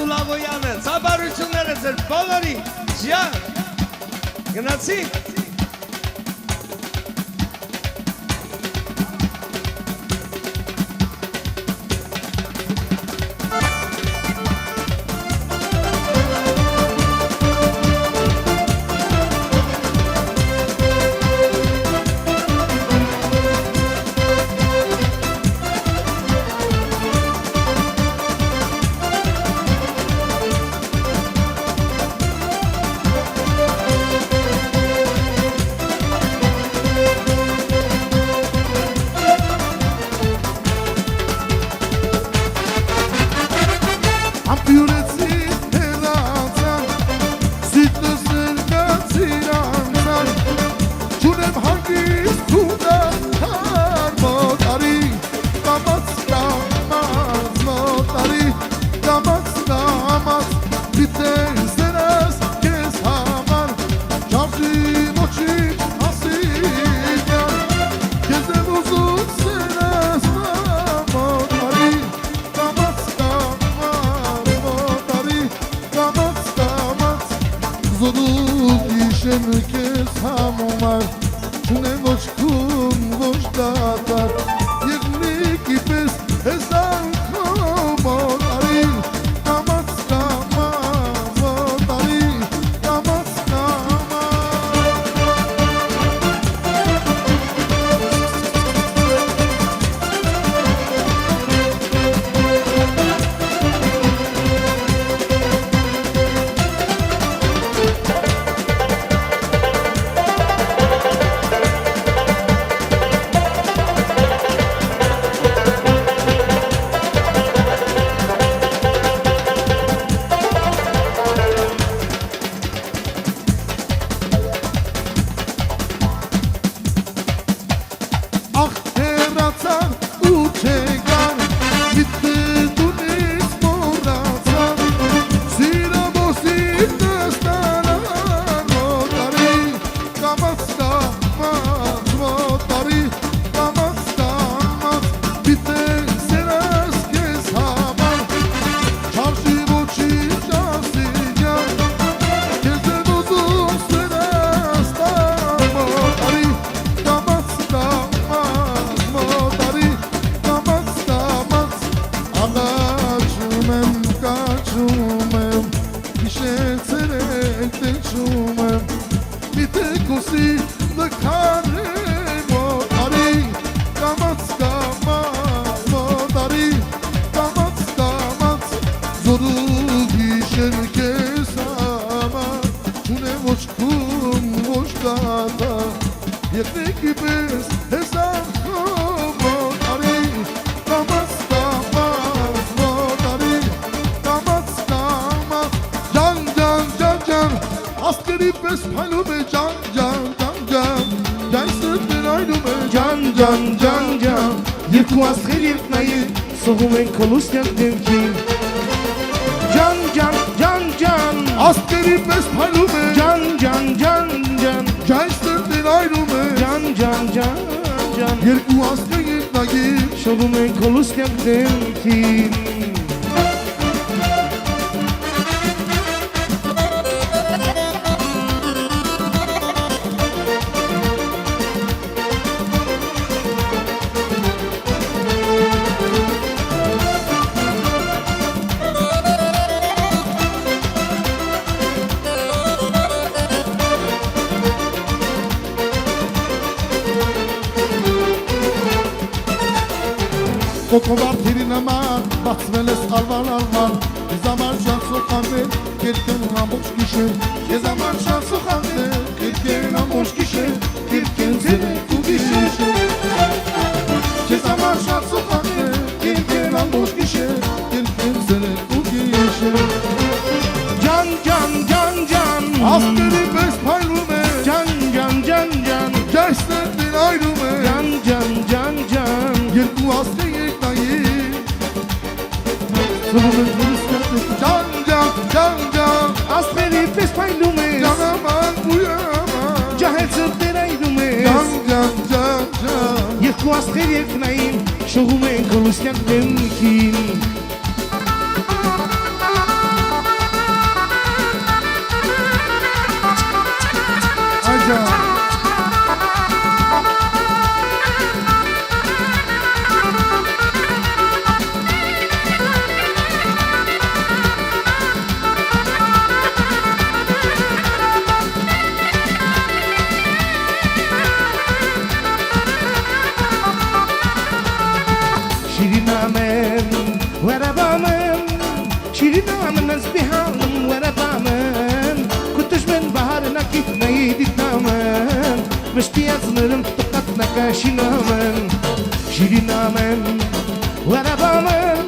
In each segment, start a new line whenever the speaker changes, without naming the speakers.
Լավոյանը, ծաբարությունները ձեր բոլորի, ջյան, գնացի։
Շողում են կլուսնյակ դեմքին Vestiazlarım tokatla kaşinamın Şirinamın Varabamın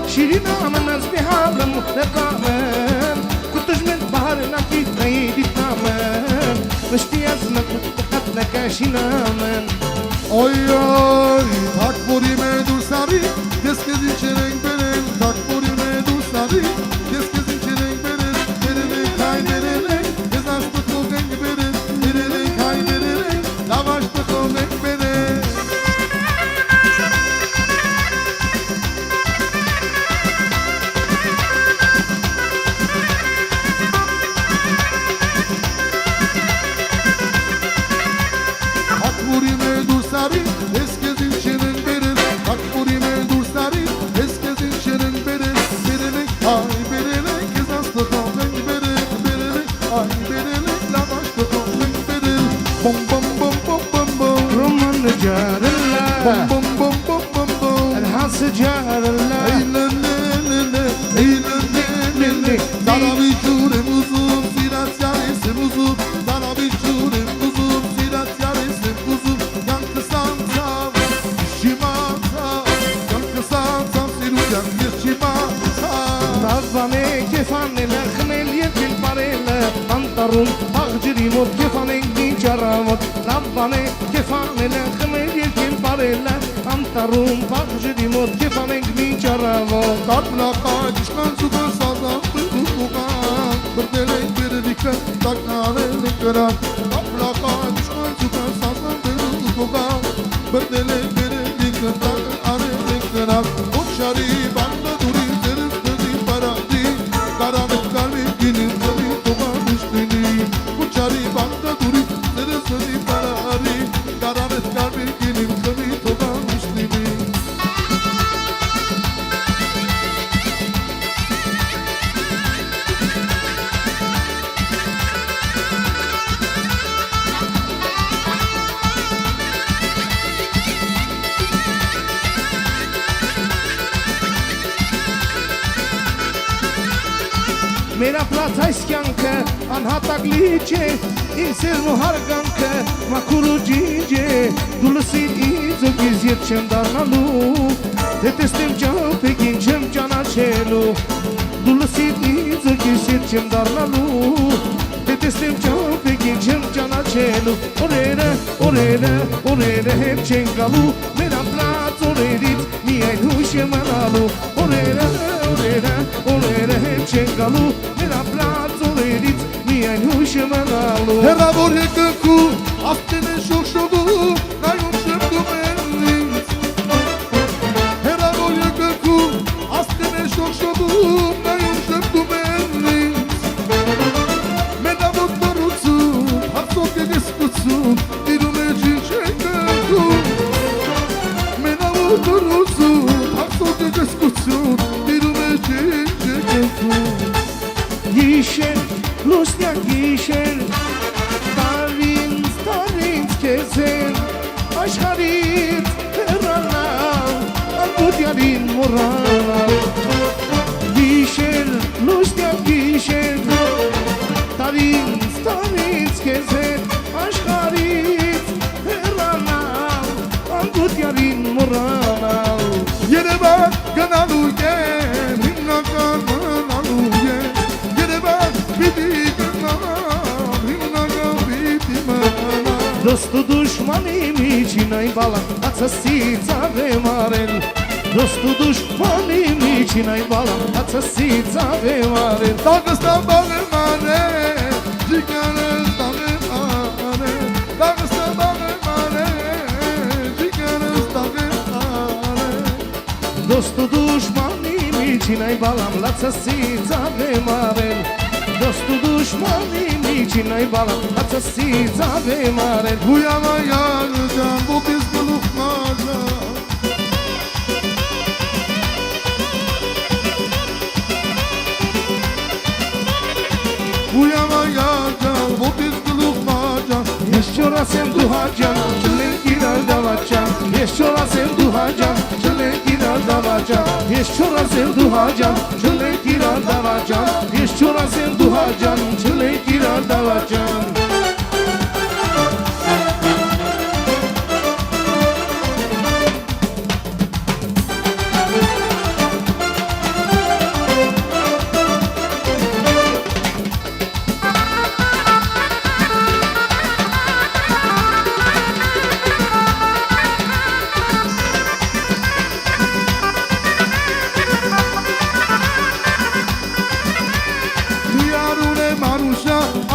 Şirinamın az bir halım mutlaqamın Kutujmen baharına kitayı ditnamın Vestiazlarım tokatla kaşinamın
Oy oy tak burime dur sari Deskezi çereng beren tak burime dur sari Deskezi çereng beren Derele kay derele Ezastı kolgen beren Derele kay derele Lavaştı kolgen beren Tak burime dur sari Deskezin çereng beren Tak burime dur sari Deskezin çereng beren Derele kay derele Ezastı kolgen beren Derele kay derele Lavaştı kolgen beren Bom bom bom bom bom bom
Roman carilla
Bom bom bom bom bom bom
Elhas carilla
Sana bir çurem uzun, sirat yaresim uzun Sana bir çurem uzun, sirat yaresim uzun Yankı sansam, şimansam Yankı sansam, siruyan şimansam
Nazvane kefane lehmel yetil parele Antarun ağciri mot kefane gnicharamot Nazvane kefane lehmel yetil parele Antarun ağciri mot kefane gnicharamot
Tatplaka düşman sudan sazan Tutukan Berdelek berdikler Taknarelik gören Tatplaka düşman sudan sazan Tutukan Berdelek berdikler Taknarelik gören Uçari banda duri Zerif dedi paradi Karanlık kalbi günün Tabi tukan üstünü Uçari banda duri Zerif dedi paradi Karanlık kalbi günün Tabi tukan üstünü
Mera plata iskyanke Anhatak lice İnsir muharganke Makuru cice Dulusin izo giziyet çemdarnalu Tetestim çavpe ginçem cana çelu Dulusin izo giziyet çemdarnalu Tetestim çavpe ginçem cana çelu Orere hep çengalu Mera plata orerit Niyay huşe manalu Orere hep çengalu Mera plata orerit Niyay huşe manalu
Hera vor hekku Astene şokşodu Nayun şemdu menlis Hera vor hekku Astene şokşodu Nayun şemdu menlis Mena vottorutsu Haksoke geskutsu Irume cinçenku Mena vottorutsu Haksoke geskutsu Irume cinçenku
Gişer, Rusya gişer Starins keser Aşkarit herrana Angudyarin morana Gişer, Rusya gişer Starins keser Aşkarit herrana Angudyarin morana
Yere bak kanaluye Minna kanaluye Yere bak bidi kanal Minna bidi mana
Dostu düşmanım için ay balam Atsasi zave marel Dostu düşmanım için ay balam Atsasi zave marel
Dağıstan bağı mane Cigarız dağı mane Dağıstan bağı mane Cigarız dağı mane
Dostu düşmanım için ay balam Atsasi zave marel Dostu düşmanım için ay balam Atsasi zave marel
Bu yana yarcan bu biz bulukmaca Bu yana yarcan bu biz bulukmaca
Jeszcze razem duhacan Czyle giral dawacan Jeszcze razem duhacan Czyle giral dawacan Jeszcze razem duhacan Czyle giral dawacan Jeszcze razem duhacan Czyle giral dawacan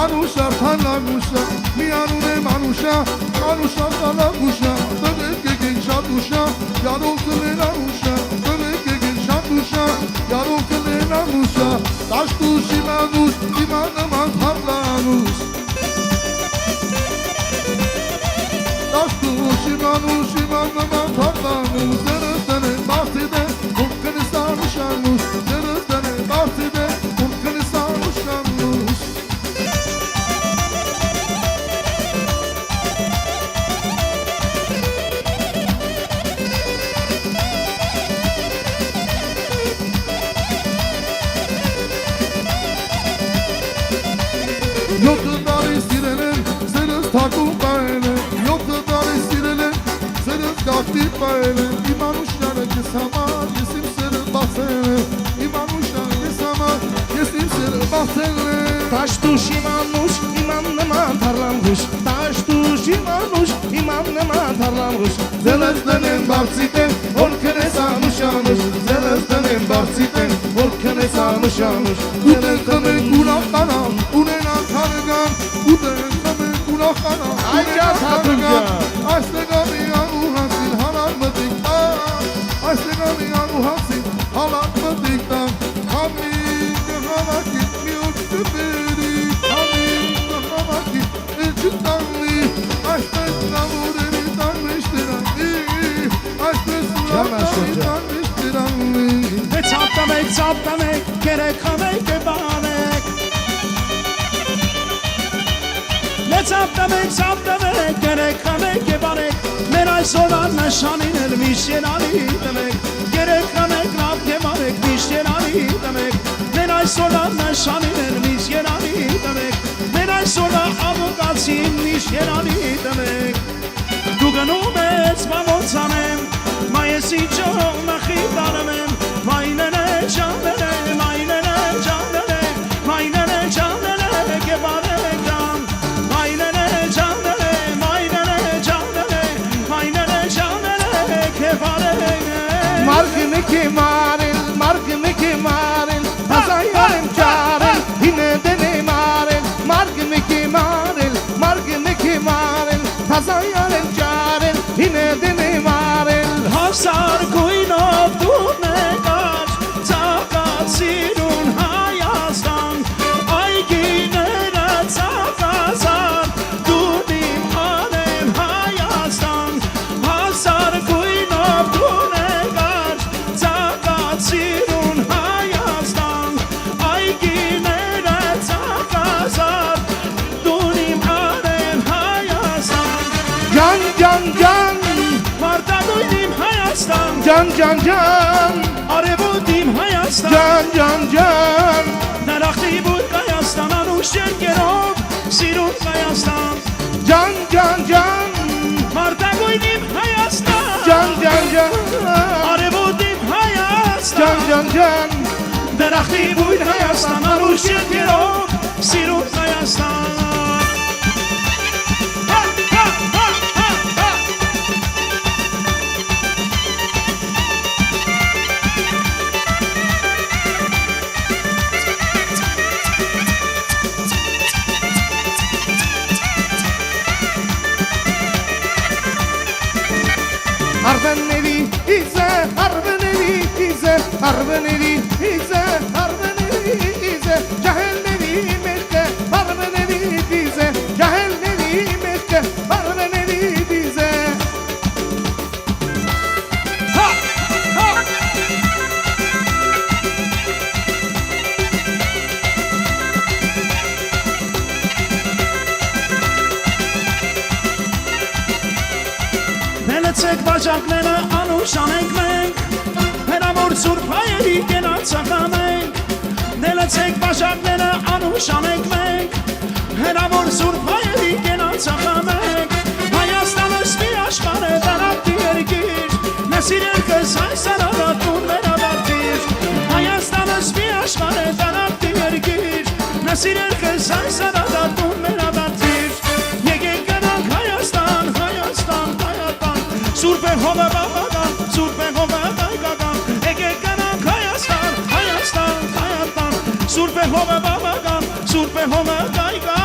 Անուշա թանագուշա մի անուն եմ անուշա Անուշա թանագուշա տղեկ եկեն շատ ուշա Յարով կլեն անուշա տղեկ եկեն շատ ուշա Յարով կլեն անուշա Տաշտուշ իմանուշ իմանման թարլանուշ Տաշտուշ իմանուշ իմանման թարլանուշ Ձերս դեն բարձիդ է ում կնստան ուշանուշ Ձերս դեն բարձիդ է ում կնստան ուշանուշ Յոթը տարի սիրել եմ, սերս թակում պայել եմ Յոթը տարի սիրել եմ, սերս գաղթի պայել եմ Իմ անուշյանը կես համար, ես իմ սերը բացել եմ Իմ անուշյանը կես համար, ես իմ սերը բացել եմ
Տաշտուշ իմանուշ իման նման թարլամգուշ Տաշտուշ իմանուշ իման նման թարլամգուշ
Ձելս դնեմ բարձիտեմ, որ կնես անուշանուշ Ձելս դնեմ բարձիտեմ, որ կնես անուշանուշ Ուտեն խմենք ուրախանամ, ունենան թարգան Ուտեն խմենք ուրախանամ, ունենան թարգան Այստեղանի անուհասին հանան մտիկ տան Այստեղանի անուհասին հանան մտիկ տան Համին կհավակի մի օգ կբերի Համին կհավակի չտանլի Այսպես նամուրերի տան մեջ դրանի Այսպես նամուրերի տան մեջ դրանի
Ծապտամեք, կերեք խմեք է բանեք Ծապտամեք, կերեք խմեք է բանեք Մեր այսօր աննշանին էլ միշտ երանի դմեք Կերեք խմեք, լավ կեմանեք, միշտ երանի դմեք Մեր այսօր աննշանին էլ միշտ երանի դմեք Մեր այսօր աղուկացին միշտ երանի դմեք Դու գնում ես բամոց անեմ Մայես ինչով նախի դարում եմ Մայնենե ճանենե, մայնենե ճանենե Մայնենե ճանենե, կեբարեկան Մայնենե ճանենե, մայնենե ճանենե Մայնենե ճանենե, կեբարեկան
Մարգնի կեմարել, հազայար եմ ճարել Հինե դեն եմ արել, մարգնի կեմարել Հազայար եմ ճարել, հինե դեն եմ արել
Հասար գույնով դուրն է կաչ Ծաղացիրուն Հայաստան Այգիները ծաղազան Դուն իմ անեմ Հայաստան Հասար գույնով դուրն է կաչ Ծաղացիրուն Հայաստան Այգիները ծաղազան Դուն իմ անեմ Հայաստան
Ջան,
Մարտագույն իմ Հայաստան
ջան
Արևոտ իմ Հայաստան
Ջան
Նարախտի բույր Հայաստան Անուշ երկերով սիրուն Հայաստան
Ջան
Մարտագույն իմ Հայաստան Արևոտ իմ Հայաստան Նարախտի բույր Հայաստան Անուշ երկերով սիրուն Հայաստան
Arveneli ize, Cahelleri mekke, Arveneli ize, Cahelleri mekke, Arveneli ize
Նելեցեք բաժակները անուշանենք մենք Հերամոր ծուրպ հայերի կենացականենք Նելեցեք բաժակները անուշանենք մենք Հերամոր ծուրպ հայերի կենացականենք Հայաստանս մի աշխար է դարապտի երկիր Մեզ իրերքս այս արարատուն վերադարտիր Հայաստանս մի աշխար է դարապտի երկիր Մեզ իրերքս այս արարատուն վերադարտիր Եկեք գնանք Հայաստան Սուրբ է հողը բավական, սուրբ է հողը հայկական Եկեք գնանք Հայաստան Սուրբ է հողը բավական, սուրբ է հողը հայկական